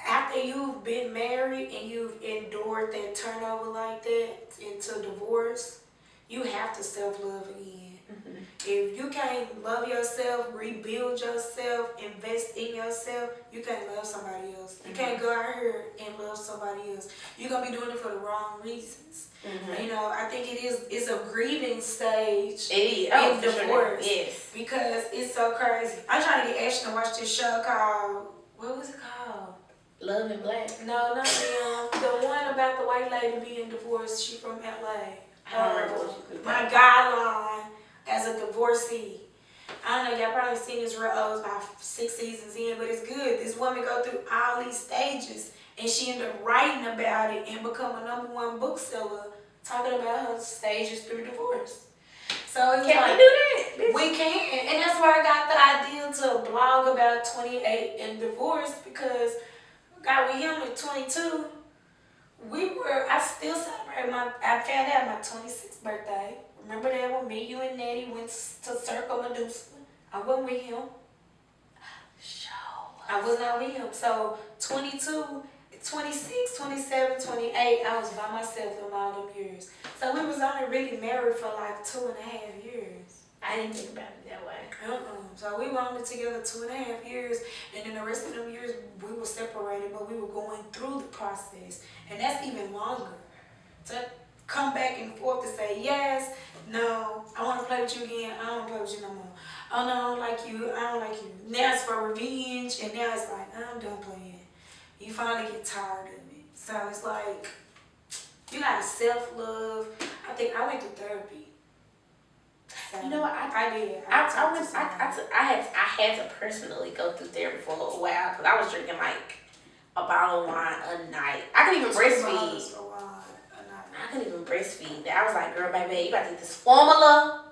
After you've been married and you've endured that turnover like that into divorce, you have to self-love again. If you can't love yourself, rebuild yourself, invest in yourself, you can't love somebody else. You can't go out here and love somebody else. You're gonna be doing it for the wrong reasons. You know, I think it's a grieving stage in divorce. Yes. Because it's so crazy. I'm trying to get Ashton to watch this show called, what was it called? Love and Black. No, not the one about the white lady being divorced. She from LA. I don't remember what you My guideline as a divorcee. I don't know, y'all probably seen this real old, about 6 seasons in, but it's good. This woman go through all these stages, and she ended up writing about it and become a #1 bookseller, talking about her stages through divorce. So Can we do that? We can, and that's why I got the idea to blog about 28 and divorce, because God, with him at 22, I still celebrate I found out my 26th birthday. Remember that when me, you, and Natty went to Circle Medusa? I wasn't with him. I was not with him. So 22, 26, 27, 28, I was by myself in all them years. So we was only really married for like 2.5 years. I didn't think about it that way. So we were only together 2.5 years, and then the rest of them years we were separated, but we were going through the process, and that's even longer. To come back and forth to say yes, no, I want to play with you again, I don't want to play with you no more. Oh no, I don't like you, I don't like you. Now it's for revenge, and now it's like, I'm done playing. You finally get tired of it. So it's like, you gotta self-love. I think I went through therapy. So, you know what? I did. I had to personally go through therapy for a little while because I was drinking like a bottle of wine a night. I couldn't even breastfeed. I couldn't even breastfeed. I was like, girl, baby, you got to take this formula,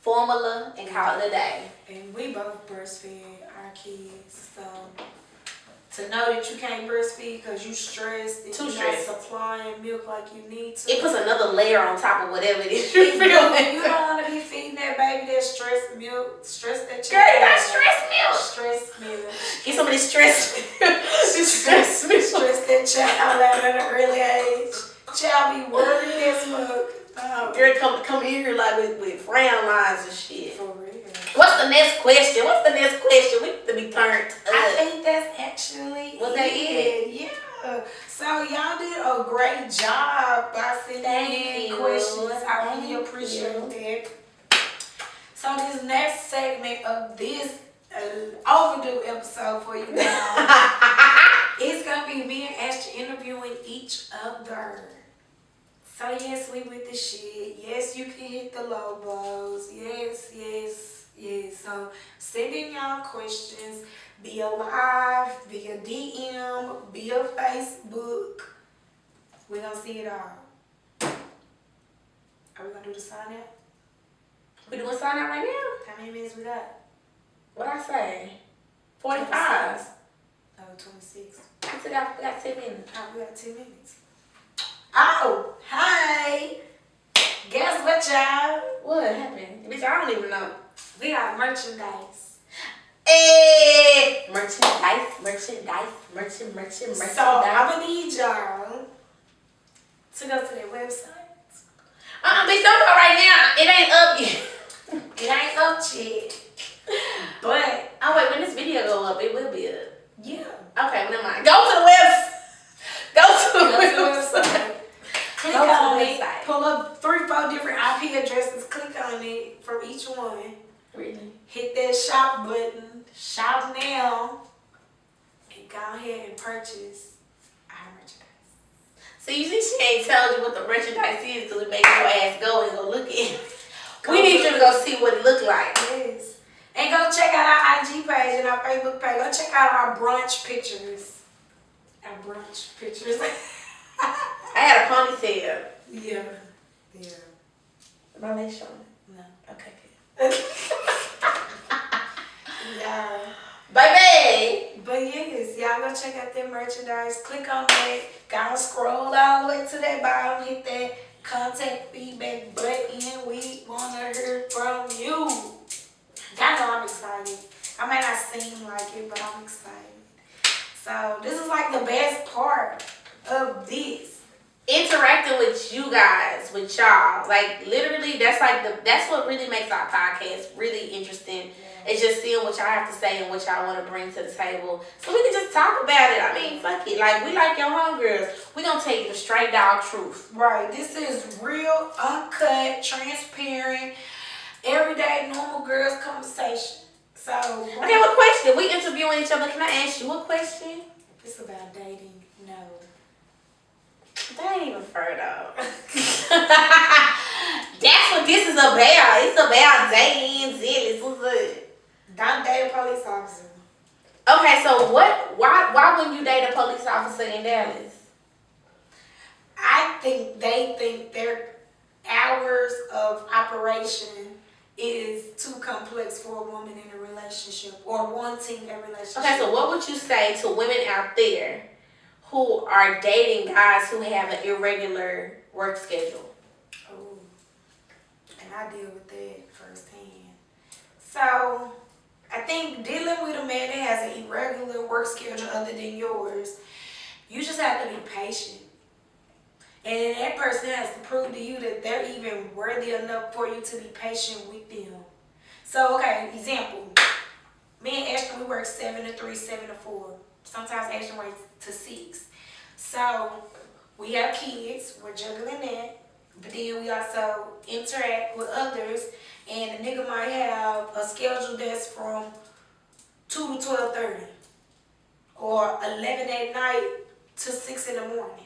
and call it a day. And we both breastfed our kids, so to know that you can't breastfeed because you stressed and you're not supplying milk like you need to. It puts another layer on top of whatever it is you're feeling. You don't want to be feeding that baby that stress milk, that child. Girl, you got stress milk. Stress milk. Get some of this stress milk. Stress milk. Stress that child out at an early age. Child be worried as fuck. Oh. Girl, come in here like with frown lines and shit. For real. What's the next question? We need to be turned up. I think that's actually Was that it? Yeah. So y'all did a great job by sending in questions. I really appreciate that. So this next segment of this overdue episode for you guys, it's gonna be me and Ashley interviewing each other. So yes, we with the shit. Yes, you can hit the low blows. Yes. So send in y'all questions via live, via DM, via Facebook. We're gonna see it all. Are we gonna do the sign out? We doing sign out right now? How many minutes we got? What'd I say? 45. Oh, 26. We got 10 minutes. Oh, we got 10 minutes. Oh, hi. Guess what, y'all? What happened? Bitch, I don't even know. We got merchandise. Hey! Merchandise. So, I'm gonna need y'all to go to their website. Bitch, don't go right now. It ain't up yet. It ain't up yet. But, oh wait, when this video go up, it will be up. yeah. Okay, never mind. Go to the website. Go to the website. Click on it. Pull up 3-4 different IP addresses. Click on it from each one. Really? Hit that shop button. Shop now. And go ahead and purchase our merchandise. So you see she ain't told you what the merchandise is because it makes your ass go and go look at it. We need you to go see what it look like. Yes. And go check out our IG page and our Facebook page. Go check out our brunch pictures. Our brunch pictures. I had a ponytail. Yeah. My legs showing? No. Okay, good. Yeah. Baby! But yes, y'all go check out their merchandise. Click on that. Gotta scroll all the way to that bottom. Hit that contact feedback button. We wanna hear from you. Y'all know I'm excited. I may not seem like it, but I'm excited. So this is like the best part of this. interacting with you guys, with y'all. Like literally, that's what really makes our podcast really interesting. It's just seeing what y'all have to say and what y'all want to bring to the table, so we can just talk about it. I mean, fuck it. Like we like your homegirls. We gonna tell you the straight dog truth. Right. This is real, uncut, transparent, everyday, normal girls conversation. So. Okay, what question? We interviewing each other. Can I ask you a question? It's about dating. No. That ain't even fair though. That's what this is about. It's about dating, zealous. What's up? Don't date a police officer. Okay, so why wouldn't you date a police officer in Dallas? I think they think their hours of operation is too complex for a woman in a relationship or wanting a relationship. Okay, so what would you say to women out there who are dating guys who have an irregular work schedule? Oh, and I deal with that firsthand. So, I think dealing with a man that has an irregular work schedule other than yours, you just have to be patient. And then that person has to prove to you that they're even worthy enough for you to be patient with them. So, okay, example. Me and Ashton, we work 7 to 3, 7 to 4. Sometimes Ashton works to 6. So, we have kids. We're juggling that. But then we also interact with others. And the nigga might have a schedule that's from 2 to 12:30. Or 11 at night to 6 in the morning.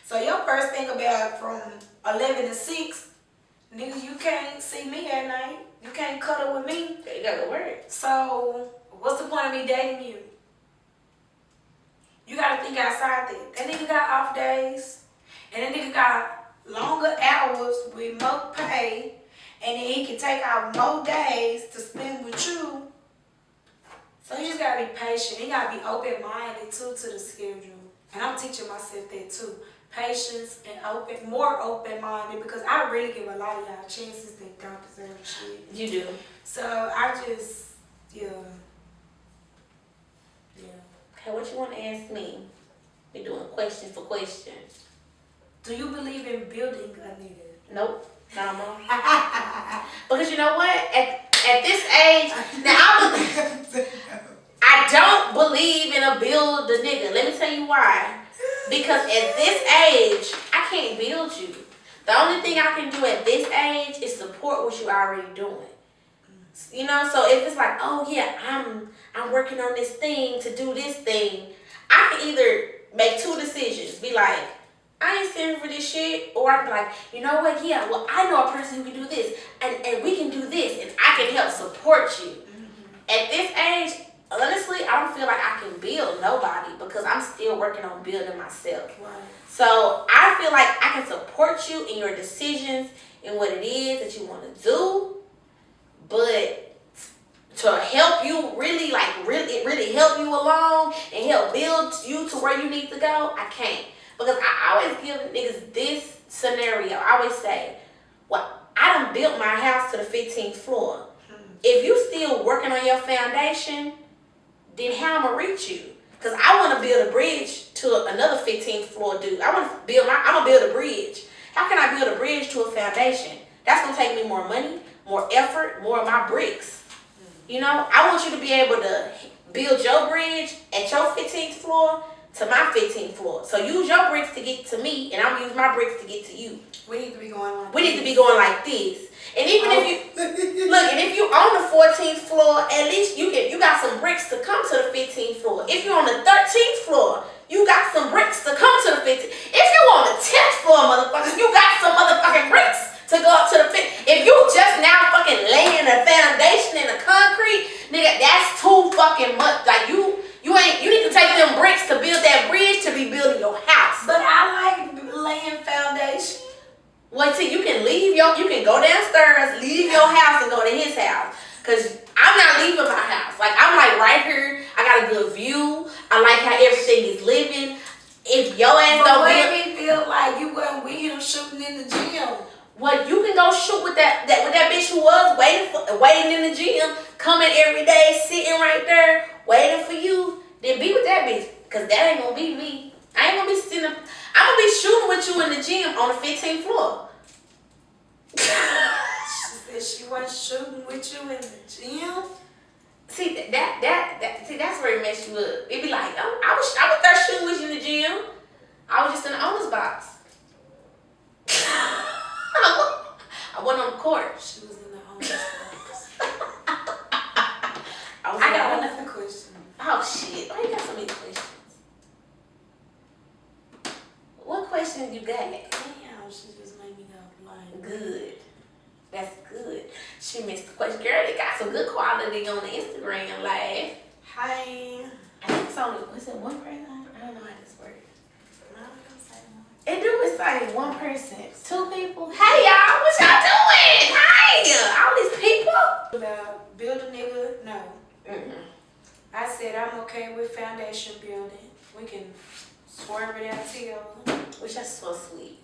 So your first thing about from 11 to 6, nigga, you can't see me at night. You can't cuddle with me. You gotta work. So what's the point of me dating you? You gotta think outside that. That nigga got off days. And that nigga got longer hours with more pay. And then he can take out more days to spend with you. So you just gotta be patient. You gotta be open-minded too to the schedule. And I'm teaching myself that too. Patience and more open-minded, because I really give a lot of y'all chances that don't deserve shit. You do. So I just, yeah. Okay, what you want to ask me? We're doing question for question. Do you believe in building a nigga? Nope. No more. Because you know what? At this age, now I don't believe in a build a nigga. Let me tell you why. Because at this age, I can't build you. The only thing I can do at this age is support what you already doing. You know, so if it's like, oh yeah, I'm working on this thing to do this thing, I can either make two decisions. Be like, I ain't standing for this shit. Or I can be like, you know what, yeah, well, I know a person who can do this. And we can do this. And I can help support you. At this age, honestly, I don't feel like I can build nobody because I'm still working on building myself. Right. So I feel like I can support you in your decisions and what it is that you want to do, but to help you really help you along and help build you to where you need to go, I can't. Because I always give niggas this scenario. I always say, well, I done built my house to the 15th floor. If you still working on your foundation, then how I'm gonna reach you? Because I want to build a bridge to another 15th floor dude. I'm gonna build a bridge. How can I build a bridge to a foundation? That's gonna take me more money, more effort, more of my bricks. You know, I want you to be able to build your bridge at your 15th floor to my 15th floor. So use your bricks to get to me, and I'm gonna use my bricks to get to you. We need to be going like We need to be going like this. And even if you look, and if you on the 14th floor, at least you got some bricks to come to the 15th floor. If you're on the 13th floor, you got some bricks to come to the 15th. If you're on the 10th floor, motherfuckers, you got some motherfucking bricks to go up to the 5th. If you just now fucking laying a foundation in the concrete, nigga, that's too fucking much. Like you need to take them bricks to build that bridge to be building your house. But I like laying foundation. Wait till you can go downstairs, leave your house and go to his house. Cause I'm not leaving my house. Like I'm like right here. I got a good view. I like how everything is living. If your ass don't what if he feel like you wasn't with him shooting in the gym? Well, you can go shoot with that bitch who was waiting in the gym, coming every day, sitting right there, waiting for you. Then be with that bitch. Cause that ain't gonna be me. I ain't gonna be sitting up. I'm gonna be shooting with you in the gym on the 15th floor. She said she wasn't shooting with you in the gym. See that's where it messed you up. It be like, oh, I was there shooting with you in the gym. I was just in the owner's box. I wasn't on the court. She was in the owner's box. I I got another question. Oh shit! Why you got so many questions? What question you got? Damn, she just made me go like. Good. That's good. She missed the question. Girl, they got some good quality on the Instagram live. Hi. I think it's only, was it one person? I don't know how this works. No, don't say one. It do is like one person. 2 people. Hey y'all, what y'all doing? Hi! All these people. About build a nigga, no. Mm-hmm. I said I'm okay with foundation building. We can swerve it out together. Which is so sweet.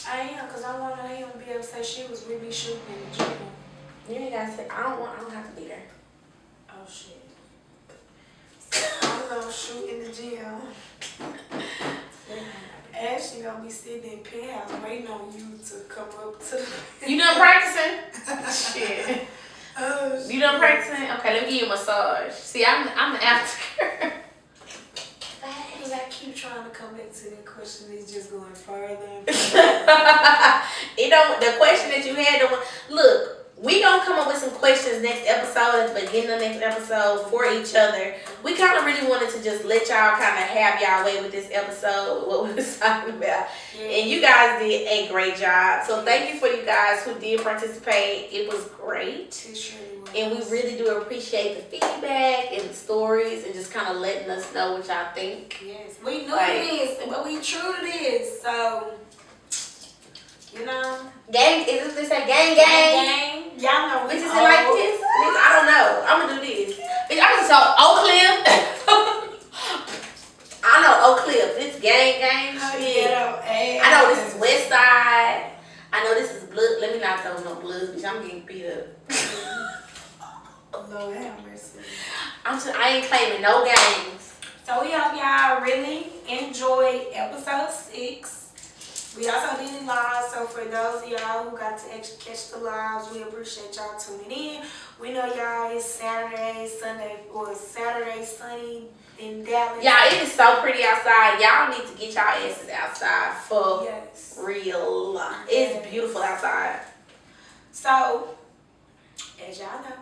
I am, because I want him to be able to say she was with me shooting in the gym. You ain't gotta say, I don't have to be there. Oh, shit. So I'm going to shoot in the gym. Ashley going to be sitting in penthouse waiting on you to come up to the... You done practicing? Shit. Oh, You done practicing? Okay, let me give you a massage. See, I'm the after girl. Because I keep trying to come back to the question. It's just going further and further. The question that you had, look, we gonna come up with some questions next episode, at the beginning of next episode for each other. We kind of really wanted to just let y'all kind of have y'all way with this episode, what we was talking about. Yeah. And you guys did a great job. So thank you for you guys who did participate. It was great. It surely was. And we really do appreciate the feedback and the stories and just kind of letting us know what y'all think. Yes, we knew it is, but we true to this. So, you know. Gang, is this a gang? Gang. Y'all know Bitch, is it like this? Bitch, I don't know. I'm gonna do this. Bitch, I just saw Oak Cliff. I know Oak Cliff. This gang shit. I know this is West Side. I know this is Blood. Let me not throw no blood, bitch. I'm getting beat up. Lord have mercy. I ain't claiming no gangs. So we hope y'all really enjoyed episode 6. We also did it live, so for those of y'all who got to actually catch the lives, we appreciate y'all tuning in. We know y'all it's Saturday, Sunday, or Saturday, sunny in Dallas. Y'all, it is so pretty outside. Y'all need to get y'all asses outside for real. It's beautiful outside. So, as y'all know,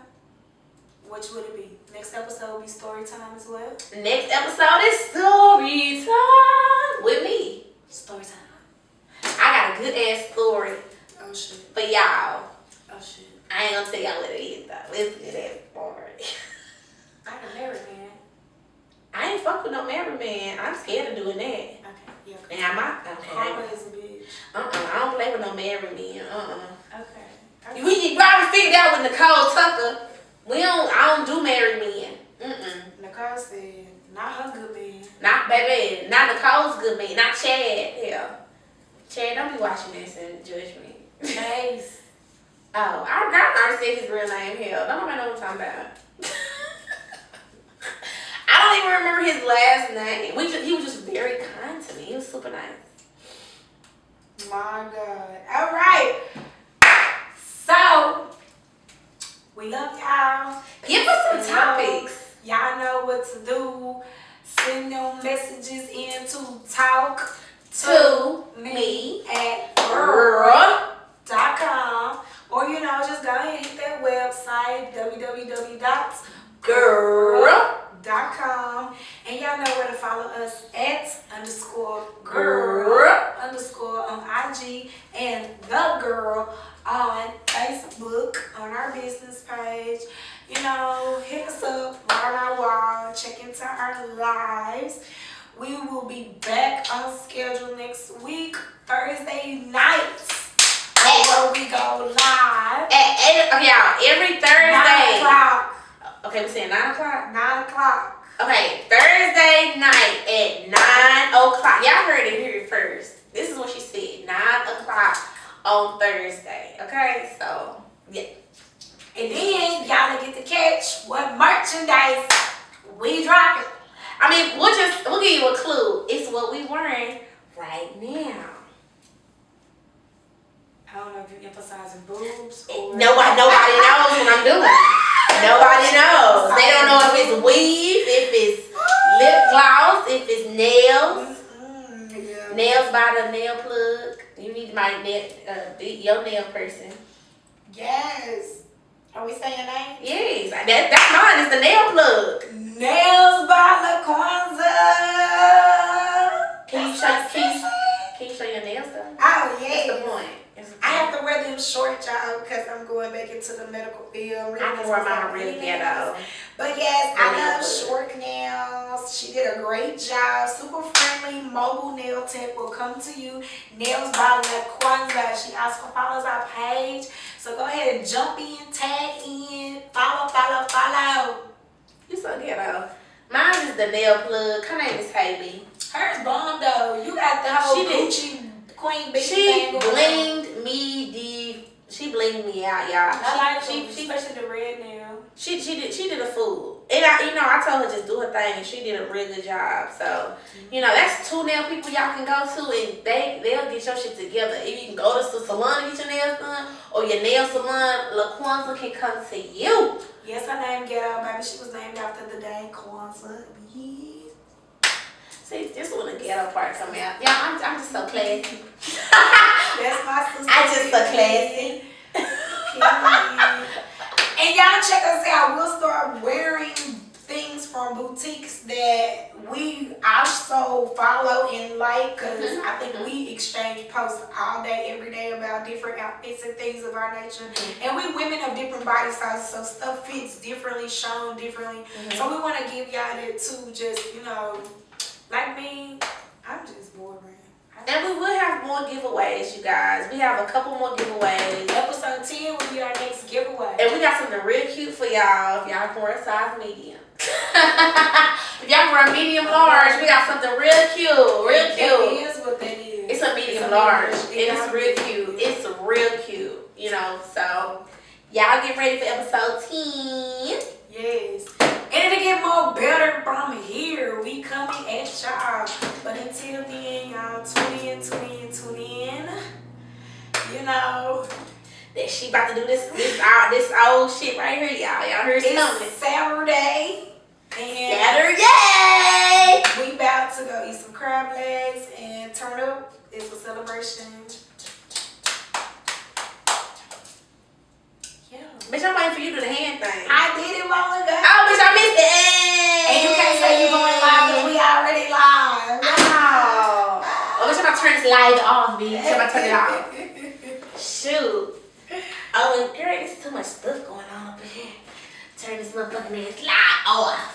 which would it be? Next episode will be story time as well. Next episode is story time with me. Story time. I got a good ass story Oh shit. for y'all. Oh shit. I ain't gonna tell y'all what it is though. It's a good ass story. I can marry man. I ain't fuck with no married man. I'm scared of doing that. Okay, yeah. And I'm not. Karma is a bitch. I don't play with no married men. Okay. You probably figured out with Nicole Tucker. I don't do married men. Nicole said, not her good man. Not baby. Not Nicole's good man. Not Chad. Yeah. Chad, don't be watching this and judge me. Nice. Oh, I already said his real name. Hell, don't nobody know what I'm talking about. I don't even remember his last name. He was just very kind to me. He was super nice. My God. All right. So, we love y'all. Give us some topics. Y'all know what to do. Send them messages in to talk To me at GURRRLL. or just go ahead and hit that website www.gurrrll.com, and y'all know where to follow us at _GURRRL_ on IG and the girl on Facebook on our business page. Hit us up, on our wall, check into our lives. We will be back on schedule next week, Thursday nights, where we go live. At 8 y'all, every Thursday. 9 o'clock. Okay, we saying 9 o'clock? 9 o'clock. Okay, Thursday night at 9 o'clock. Y'all heard it here first. This is what she said, 9 o'clock on Thursday. Okay, so, yeah. And then y'all get to catch what merchandise we dropping. I mean, we'll just we'll give you a clue. It's what we wearing right now. I don't know if you're emphasizing boobs or... Nobody knows what I'm doing. Nobody knows. They don't know if it's weave, if it's lip gloss, if it's nails. Yeah. Nails by the nail plug. You need my your nail person. Yes. Are we saying names? Yes, that's mine. It's the nail plug. Nails by LaQuanza. Can you show your nails though? Oh, That's yes. the point. I have to wear them short, y'all, because I'm going back into the medical field. I can wear mine really ghetto. But yes, I I nail love plug. short nails. She did a great job. Super friendly mobile nail tech will come to you. Nails by LaQuanza. She also follows our page. So go ahead and jump in, tag in, follow. You so ghetto. Mine is the nail plug. Her name is Haley. Hers bomb though. You got the whole She did. Gucci Queen Bee She thing going on. She blinged me out, y'all. I like she especially the red nail. She did a fool. And I told her just do her thing and she did a real good job. So, that's 2 nail people y'all can go to and they'll get your shit together. If you can go to the salon and get your nails done or your nail salon, LaQuanza can come to you. Yes, her name Ghetto, baby. She was named after the day Kwanzaa. Yeah. See, this is when the ghetto part come out. Yeah, I'm just so classy. That's my sister. I just so classy. And y'all check us out. We'll start wearing things from boutiques that we also follow and like, because I think we exchange posts all day, every day about different outfits and things of our nature. And we women of different body sizes, so stuff fits differently, shown differently. So we want to give y'all that too, just, like me, I'm just boring. And we will have more giveaways, you guys. We have a couple more giveaways. Episode 10 will be our next giveaway. And we got something real cute for y'all. If y'all can wear a size medium. If y'all can wear a medium large, we got something real cute. Real cute. That is what that is. It's a medium large. And it's real cute. It's real cute. So y'all get ready for episode 10. Yes. And it'll get more better from here. We coming at y'all. But until then, y'all tune in. That she about to do this old shit right here, y'all. Y'all heard something. It's Saturday. And Saturday! we about to go eat some crab legs and turn up. It's a celebration. Yeah. Bitch, I'm waiting for you to do the hand thing. I did it while ago. Oh, bitch, I missed it. And you can't say you're going live because we already live. Oh, bitch, I'm about to turn this live off, bitch. I'm about to turn it off. Shoot. Oh, and girl, there's too much stuff going on up here. Turn this motherfucking ass live off.